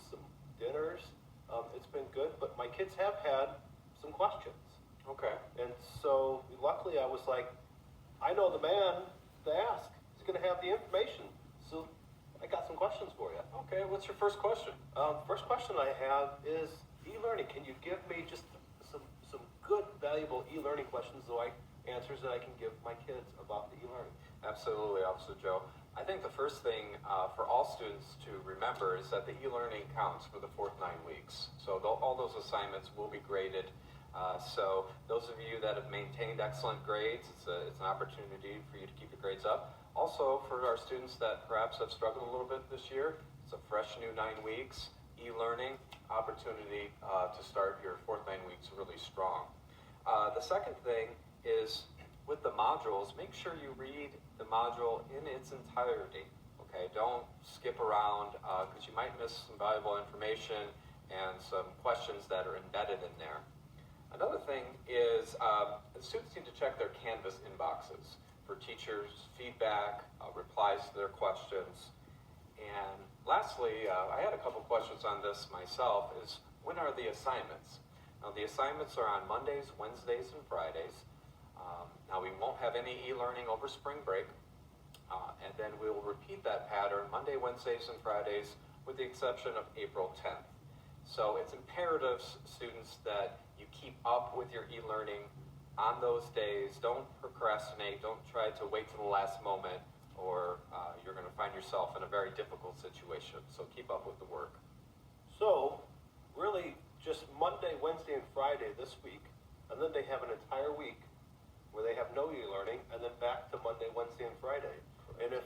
some dinners. It's been good, but my kids have had some questions. Okay. And so luckily I was like, I know the man to ask. He's going to have the information. So I got some questions for you. Okay, what's your first question? First question I have is e-learning. Can you give me just some good, valuable e-learning questions answers that I can give my kids about the e-learning? Absolutely, Officer Joe. I think the first thing for all students to remember is that the e-learning counts for the fourth 9 weeks. So all those assignments will be graded. So those of you that have maintained excellent grades, it's an opportunity for you to keep your grades up. Also, for our students that perhaps have struggled a little bit this year, it's a fresh new 9 weeks, e-learning opportunity to start your fourth 9 weeks really strong. The second thing is with the modules, make sure you read the module in its entirety. Okay, don't skip around because you might miss some valuable information and some questions that are embedded in there. Another thing is the students need to check their Canvas inboxes for teachers' feedback, replies to their questions. And lastly, I had a couple questions on this myself, is when are the assignments? Now the assignments are on Mondays, Wednesdays, and Fridays. Now we won't have any e-learning over spring break, and then we'll repeat that pattern Monday, Wednesdays, and Fridays with the exception of April 10th. So it's imperative, students, that you keep up with your e-learning on those days. Don't procrastinate. Don't try to wait till the last moment, or you're going to find yourself in a very difficult situation. So keep up with the work. So really just Monday, Wednesday, and Friday this week, and then they have an entire week where they have no e-learning, and then back to Monday, Wednesday, and Friday. And if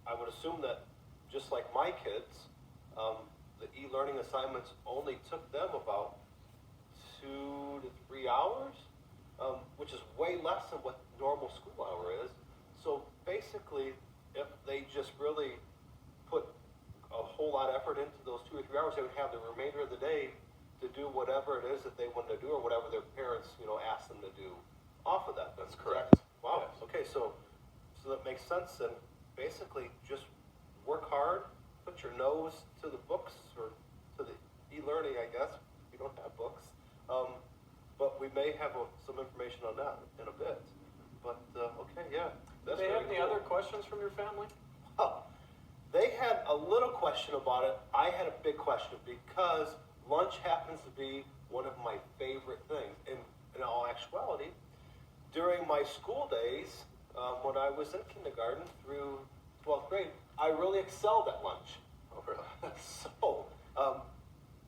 I would assume that just like my kids, the e-learning assignments only took them about 2 to 3 hours, which is way less than what normal school hour is. So basically, if they just really put a whole lot of effort into those 2 or 3 hours, they would have the remainder of the day to do whatever it is that they wanted to do, or whatever their parents, asked them to do off of that. That's correct. Wow. Yes. Okay, so that makes sense. And basically, just work hard, put your nose to the books, or to the e-learning, I guess. We don't have books, but we may have some information on that in a bit. But okay, yeah. Do they have any other questions from your family? Oh, they had a little question about it. I had a big question because lunch happens to be one of my favorite things. In all actuality, during my school days, when I was in kindergarten through 12th grade, I really excelled at lunch. Oh, really? So,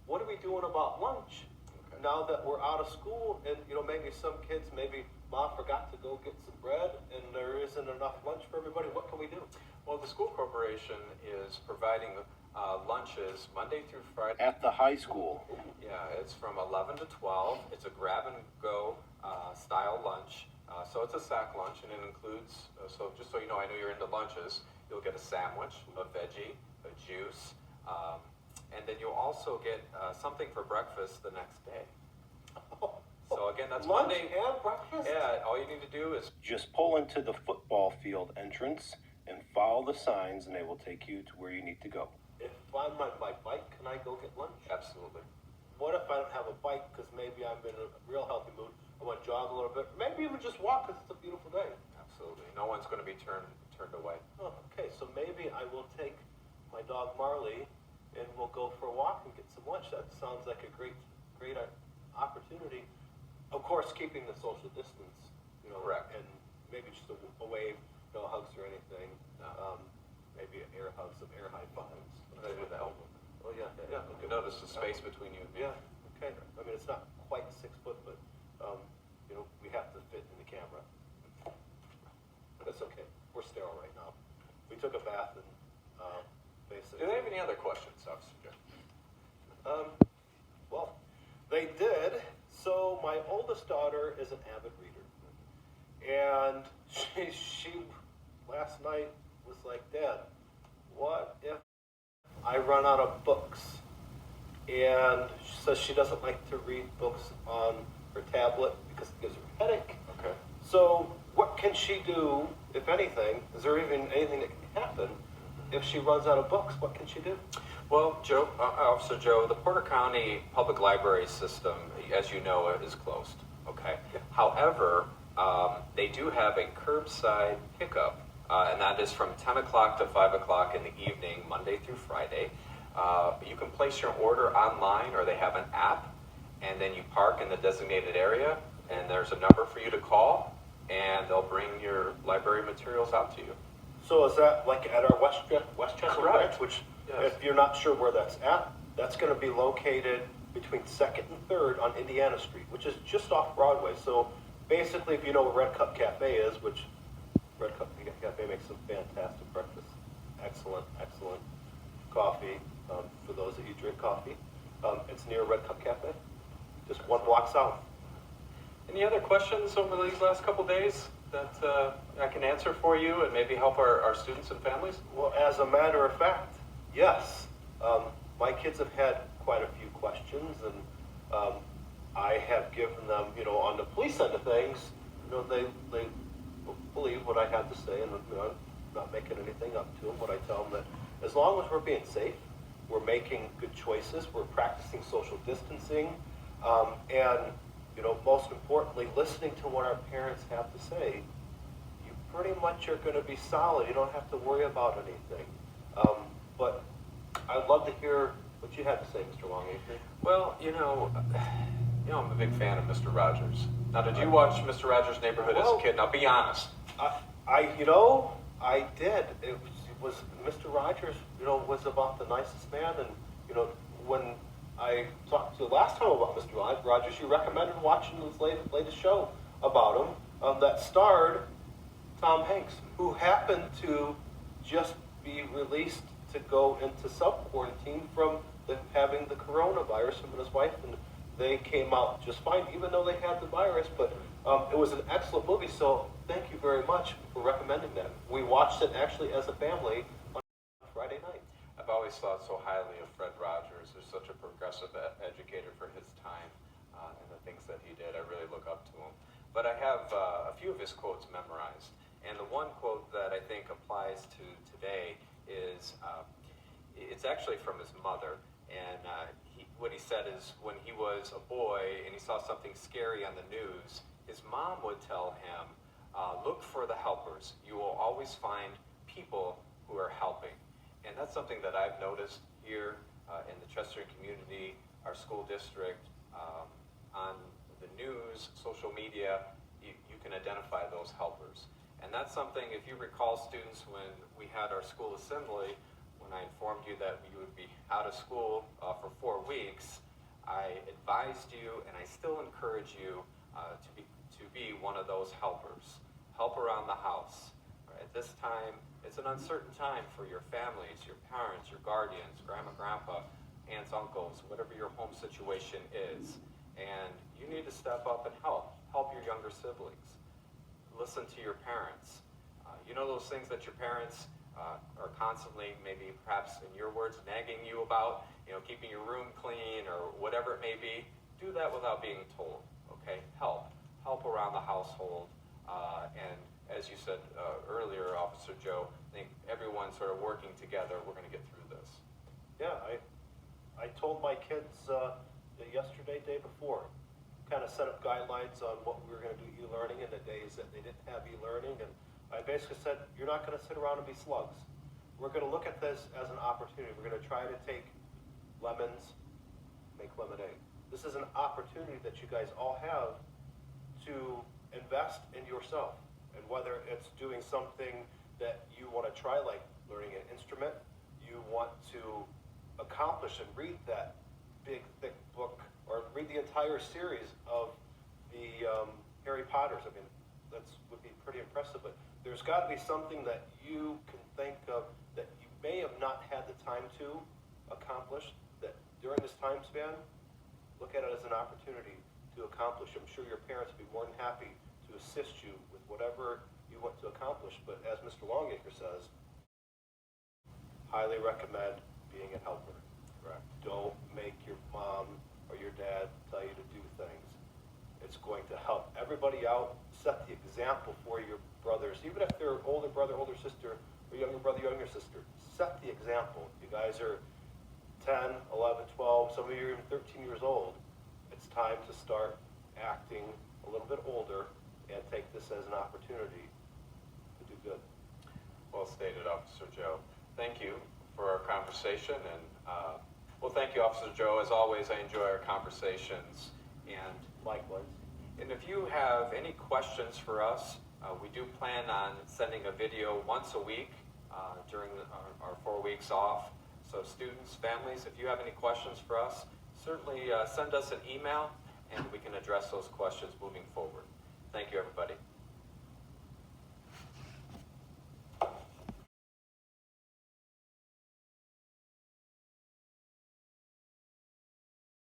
what are we doing about lunch? Okay. Now that we're out of school, and maybe some kids, maybe mom forgot to go get some bread, and there isn't enough lunch for everybody. What can we do? Well, the school corporation is providing lunches Monday through Friday. At the high school. Yeah, it's from 11 to 12. It's a grab-and-go style lunch. So it's a sack lunch, and it includes, so just so you know, I know you're into lunches, you'll get a sandwich, a veggie, a juice, and then you'll also get something for breakfast the next day. So again, that's lunch Monday. And breakfast? Yeah, all you need to do is Just pull into the football field entrance and follow the signs, and they will take you to where you need to go. If I'm on my bike, can I go get lunch? absolutely. What if I don't have a bike because maybe I'm in a real healthy mood? I want to jog a little bit. Maybe even just walk because it's a beautiful day. Absolutely. No one's going to be turned away. Oh, okay, so maybe I will take my dog Marley and we'll go for a walk and get some lunch. That sounds like a great opportunity. Of course, keeping the social distance, Correct. and maybe just a wave, no hugs or anything. Maybe an air hug, some air high fives. Maybe that'll help. Oh yeah. You notice the space between you. Yeah. Okay. I mean, it's not quite 6 foot, but we have to fit in the camera. That's okay. We're sterile right now. We took a bath and basically. Do they have any other questions, Officer Joe? Well, they did. So my oldest daughter is an avid reader, and she last night was like, "Dad, what if I run out of books?" And she says she doesn't like to read books on her tablet because it gives her a headache. Okay. So what can she do, if anything? Is there even anything that can happen if she runs out of books? What can she do? Well, Officer Joe, the Porter County Public Library system, as you know, is closed. Okay. However, they do have a curbside pickup, and that is from 10 o'clock to 5 o'clock in the evening, Monday through Friday. You can place your order online, or they have an app, and then you park in the designated area, and there's a number for you to call, and they'll bring your library materials out to you. So is that like at our Westchester Correct. branch, which, Yes. if you're not sure where that's at, that's going to be located between 2nd and 3rd on Indiana Street, which is just off Broadway. So basically, if you know where Red Cup Cafe is, which Red Cup Cafe makes some fantastic breakfast, excellent coffee for those that you drink coffee. It's near Red Cup Cafe, just 1 block south. Any other questions over these last couple days that I can answer for you and maybe help our students and families? Well, as a matter of fact, yes. My kids have had quite a few questions, and I have given them, on the police end of things, they believe what I have to say, and I'm not making anything up to them. What I tell them that as long as we're being safe, we're making good choices, we're practicing social distancing, and most importantly, listening to what our parents have to say, you pretty much are going to be solid. You don't have to worry about anything. But I'd love to hear what you have to say, Mr. Longacre. Well, I'm a big fan of Mr. Rogers. Now, did you watch Mr. Rogers' Neighborhood as a kid? Now, be honest. I did. It was Mr. Rogers, was about the nicest man, and when I talked to you last time about Mr. Rogers, you recommended watching his latest show about him that starred Tom Hanks, who happened to just be released to go into self-quarantine from having the coronavirus, him and his wife, and they came out just fine, even though they had the virus. But it was an excellent movie, so thank you very much for recommending that. We watched it actually as a family on Friday night. I've always thought so highly of Fred Rogers. There's such a progressive educator for his time and the things that he did. I really look up to him. But I have a few of his quotes memorized. And the one quote that I think applies to today is, it's actually from his mother. And what he said is, when he was a boy and he saw something scary on the news, his mom would tell him, look for the helpers. You will always find people who are helping. And that's something that I've noticed here in the Chester community, our school district, on the news, social media, you can identify those helpers. And that's something, if you recall, students, when we had our school assembly, when I informed you that you would be out of school for 4 weeks, I advised you, and I still encourage you to be one of those helpers. Help around the house. At this time, it's an uncertain time for your families, your parents, your guardians, grandma, grandpa, aunts, uncles, whatever your home situation is. And you need to step up and help your younger siblings. Listen to your parents. Those things that your parents are constantly, maybe perhaps in your words, nagging you about, keeping your room clean or whatever it may be. Do that without being told, okay? Help around the household. And as you said earlier, Officer Joe, I think everyone sort of working together, we're going to get through this. Yeah, I told my kids yesterday, day before, kind of set up guidelines on what we were going to do e-learning in the days that they didn't have e-learning, and I basically said, you're not going to sit around and be slugs. We're going to look at this as an opportunity. We're going to try to take lemons, make lemonade. This is an opportunity that you guys all have to invest in yourself. And whether it's doing something that you want to try, like learning an instrument, you want to accomplish and read that big, thick book, or read the entire series of the Harry Potters. I mean, that would be pretty impressive, but there's got to be something that you can think of that you may have not had the time to accomplish, that during this time span, look at it as an opportunity to accomplish. I'm sure your parents would be more than happy to assist you with whatever you want to accomplish, but as Mr. Longacre says, highly recommend being a helper. Correct. Don't make your mom or your dad tell you to do things. It's going to help everybody out. Set the example for your brothers, even if they're older brother, older sister, or younger brother, younger sister. Set the example. You guys are 11, 12, some of you are even 13 years old, it's time to start acting a little bit older and take this as an opportunity to do good. Well stated, Officer Joe. Thank you for our conversation, and well, thank you, Officer Joe. As always, I enjoy our conversations. And Likewise. And if you have any questions for us, we do plan on sending a video once a week during our 4 weeks off. So students, families, if you have any questions for us, certainly send us an email and we can address those questions moving forward. Thank you, everybody.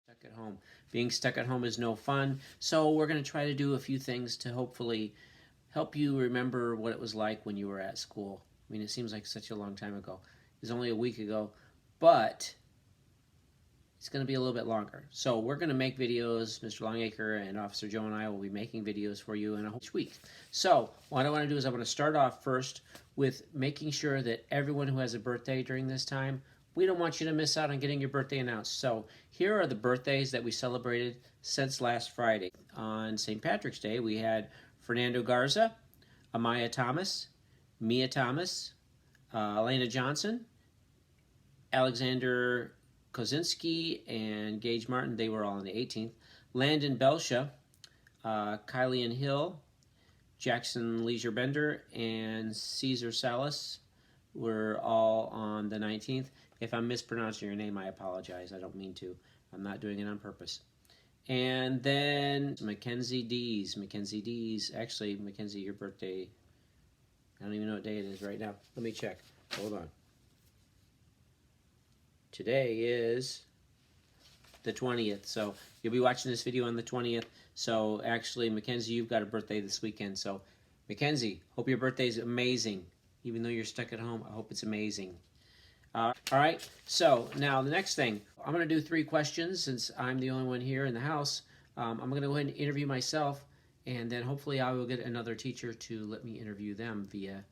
Stuck at home. Being stuck at home is no fun, so we're going to try to do a few things to hopefully help you remember what it was like when you were at school. I mean, it seems like such a long time ago. It was only a week ago, but it's going to be a little bit longer. So we're going to make videos. Mr. Longacre and Officer Joe and I will be making videos for you each week. So what I want to do is I want to start off first with making sure that everyone who has a birthday during this time, we don't want you to miss out on getting your birthday announced. So here are the birthdays that we celebrated since last Friday. On St. Patrick's Day, we had Fernando Garza, Amaya Thomas, Mia Thomas, Elena Johnson, Alexander Kozinski, and Gage Martin. They were all on the 18th. Landon Belsha, Kylian Hill, Jackson Leisure Bender, and Caesar Salas were all on the 19th. If I'm mispronouncing your name, I apologize. I don't mean to. I'm not doing it on purpose. And then Mackenzie Dees. Actually, Mackenzie, your birthday, I don't even know what day it is right now. Let me check. Hold on. Today is the 20th, so you'll be watching this video on the 20th. So actually, Mackenzie, you've got a birthday this weekend. So Mackenzie, hope your birthday is amazing. Even though you're stuck at home, I hope it's amazing. All right, so now the next thing, I'm going to do 3 questions since I'm the only one here in the house. I'm going to go ahead and interview myself, and then hopefully I will get another teacher to let me interview them via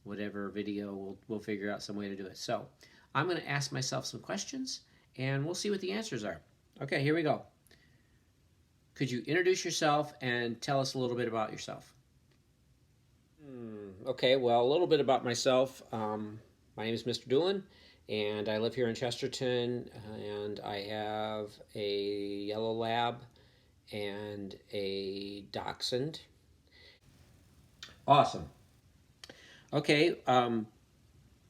whatever video. We'll figure out some way to do it. So I'm going to ask myself some questions, and we'll see what the answers are. Okay, here we go. Could you introduce yourself and tell us a little bit about yourself? Okay, well, a little bit about myself. My name is Mr. Doolin, and I live here in Chesterton, and I have a yellow lab and a dachshund. Awesome. Okay,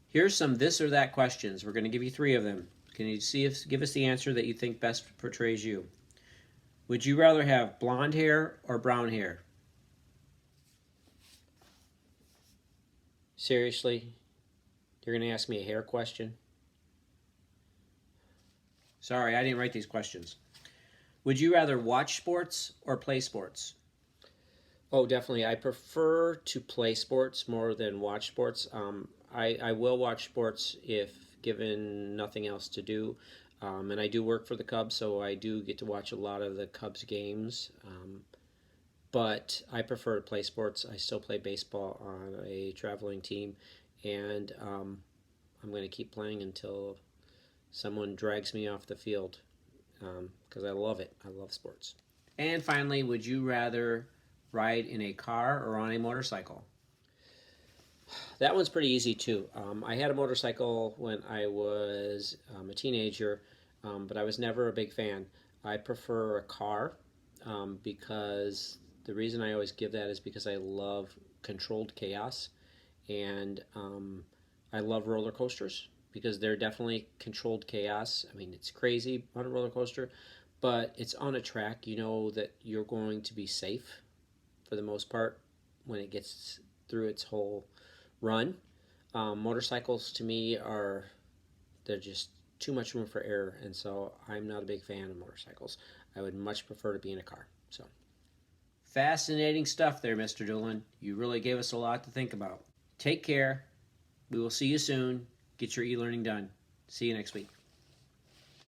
here's some this or that questions. We're going to give you 3 of them. Can you give us the answer that you think best portrays you? Would you rather have blonde hair or brown hair? Seriously? You're going to ask me a hair question? Sorry, I didn't write these questions. Would you rather watch sports or play sports? Oh, definitely. I prefer to play sports more than watch sports. I will watch sports if given nothing else to do. And I do work for the Cubs, so I do get to watch a lot of the Cubs games. But I prefer to play sports. I still play baseball on a traveling team. And I'm going to keep playing until someone drags me off the field because I love it. I love sports. And finally, would you rather ride in a car or on a motorcycle? That one's pretty easy too. I had a motorcycle when I was a teenager, but I was never a big fan. I prefer a car because the reason I always give that is because I love controlled chaos. And I love roller coasters because they're definitely controlled chaos. I mean, it's crazy on a roller coaster, but it's on a track. You know that you're going to be safe for the most part when it gets through its whole run. Motorcycles to me they're just too much room for error, and so I'm not a big fan of motorcycles. I would much prefer to be in a car. So fascinating stuff there, Mr. Doolin. You really gave us a lot to think about. Take care. We will see you soon. Get your e-learning done. See you next week.